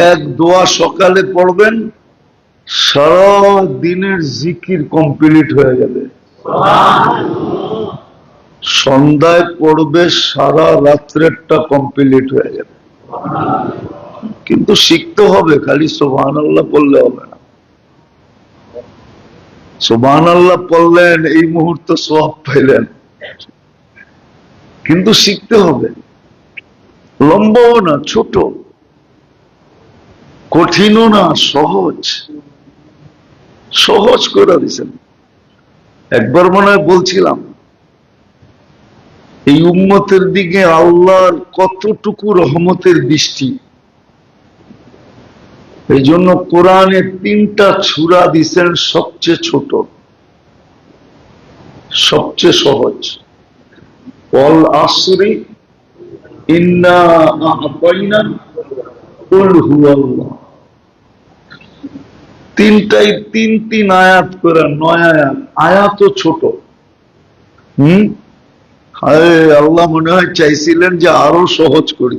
এক দোয়া সকালে পড়বেন, সারা দিনের জিকির কমপ্লিট হয়ে যাবে। সন্ধ্যায় পড়বে, সারা রাত্রেরটা কমপ্লিট হয়ে যাবে। কিন্তু শিখতে হবে, খালি সুবহানাল্লাহ পড়লে হবে না। সুবহানাল্লাহ পড়লেন, এই মুহূর্তে সওয়াব পাইলেন, কিন্তু শিখতে হবে। লম্বাও না, ছোট, কঠিনও না, সহজ সহজ করে দিয়েছেন। একবার মনে হয় বলছিলাম, এই উম্মতের দিকে আল্লাহর কতটুকু রহমতের বৃষ্টি। এই জন্য কোরআনে 3টা সূরা দিয়েছেন, সবচেয়ে ছোট, সবচেয়ে সহজ। ওয়াল আসরি ইন্না আ'তাইনা কুল হুয়াল্লাহ। 3টাই 3 আয়াত করে, 9 আয়াত। আয়াতও ছোট। আল্লাহ মনে হয় চাইছিলেন যে আরো সহজ করি।